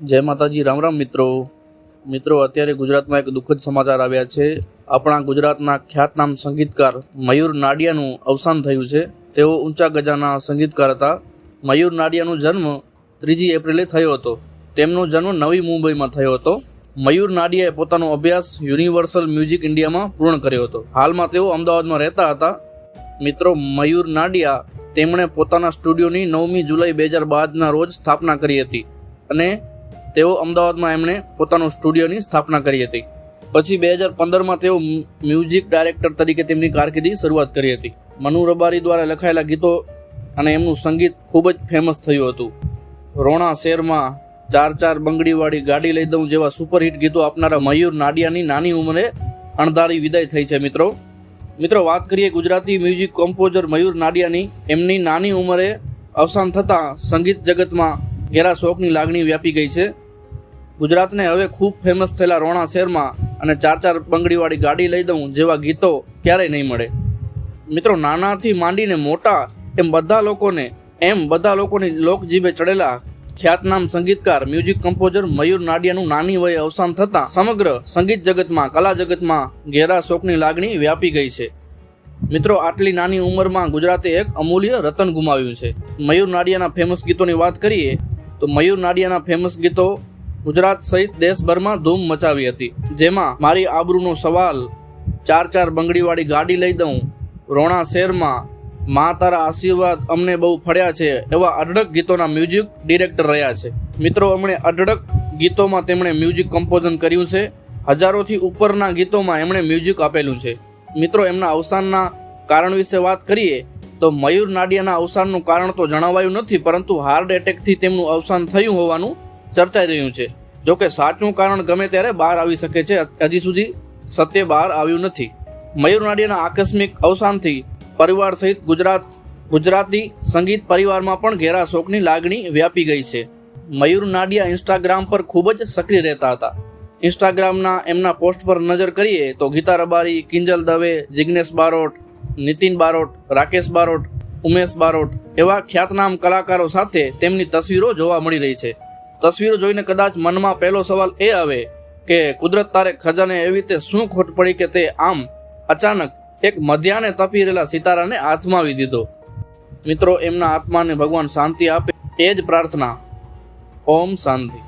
जय माताजी। राम राम मित्रों अत्यारे गुजरात में एक दुखद समाचार आव्या छे। अपना गुजरातना ख्यातनाम संगीतकार मयूर नाडियानुं अवसान थयुं छे। तेओ ऊंचा गजाना संगीतकार हता। मयूर नाडियानो जन्म 3 एप्रिले थयो हतो। तेमनो जन्म नवी मुंबई में थयो हतो। मयूर नाडियाए पोतानो अभ्यास यूनिवर्सल म्यूजिक इंडिया में पूर्ण कर्यो हतो। हाल में तेओ अमदावाद में रहता हता। मित्रों, मयूर नाडिया तेमणे पोताना स्टूडियोनी 9 जुलाई 2012 ना रोज स्थापना करी हती अने तेओ अमदावाद में एमणे पोतानो स्टूडियोनी स्थापना करी हती। पछी 2015 में तेओ म्यूजिक डायरेक्टर तरीके तेमनी कारकिर्दी शरूआत करी हती। मनु रबारी द्वारा लखायेला गीतो अने एमनुं संगीत खूब ज फेमस थयुं हतुं। रोणा शहेरमां 4-4 बंगड़ीवाड़ी गाड़ी लई दऊं जेवा सुपरहिट गीतो आपनारा मयूर नाडियानी नानी उंमरे अणधारी विदाय थई छे। मित्रों बात करिए गुजराती म्यूजिक कम्पोजर मयूर नाडियानी। एमनी नानी उंमरे अवसान थता संगीत जगत में घेरा शोकनी लागणी व्यापी गई है। गुजरात ने हवे खूब फेमस थयेला रोणा शहर में अने 4-4 बंगड़ीवाड़ी गाड़ी लई दऊं जेवा गीतो क्यारेय नहीं मळे। मित्रों, नानाथी मांडीने मोटा एम बधा लोकोनी लोकजीभे चढ़ेला ख्यातनाम संगीतकार म्यूजिक कम्पोजर मयूर नाडियानुं नानी वये अवसान थता समग्र संगीत जगत में कला जगत में घेरा शोकनी लागणी व्यापी गई है। मित्रों, आटली नानी उमर में गुजराते एक अमूल्य रतन गुमाव्युं छे। मयूर नाडियाना फेमस गीतोनी वात करीए तो मयूर नाडियाना फेमस गीतो गुजरात सहित देशभर में धूम मचावी हती। जेमां मारी आबरूनो सवाल, 4-4 बंगड़ीवाड़ी गाड़ी लई दऊं, रोणा शहेर में, मां तारा आशीर्वाद अमने बहु फळ्या छे एवा अढळक गीतोना म्यूजिक डिरेक्टर रह्या छे। मित्रों, अमणे अढळक गीतों में तेमणे म्यूजिक कम्पोजन कर्युं छे। हजारों थी उपरना गीतों में एमणे म्यूजिक आपेलुं छे। मित्रों, एमना अवसानना कारण विषे बात करिए तो मयूर नाडियाना अवसाननुं कारण तो जणावायुं नथी, परंतु हार्ट एटेकथी तेमनुं अवसान थयुं होवानुं चर्चाई रह्युं छे। जो के साचुं कारण गमे त्यारे बहार आवी शके छे। हजी सुधी सत्य बहार आव्युं नथी। मयूर नाडियाना आकस्मिक अवसानथी परिवार सहित गुजराती संगीत परिवार में पण घेरा शोकनी लागणी व्यापी गई है। मयूर नाडिया इंस्टाग्राम पर खूब ज सक्रिय रहता था। इंस्टाग्रामना एमना पोस्ट पर नजर करिए तो गीता रबारी, किंजल दवे, जिग्नेश बारोट, नितिन बारोट, राकेश बारोट, उमेश बारोट एवा ख्यातनाम कलाकारों साथे तेमनी तस्वीरों जोवा मळी रही है। तस्वीरों जोईने कदाच मन में पहलो सवाल ए आवे के कुदरत तारे खजाने एवी ते शुं खोट पड़ी के ते आम अचानक एक मध्याने तपी रहेला सिताराने आत्मावी दीधो। मित्रों, एमना आत्मा ने भगवान शांति आपे ए ज प्रार्थना। ओम शांति।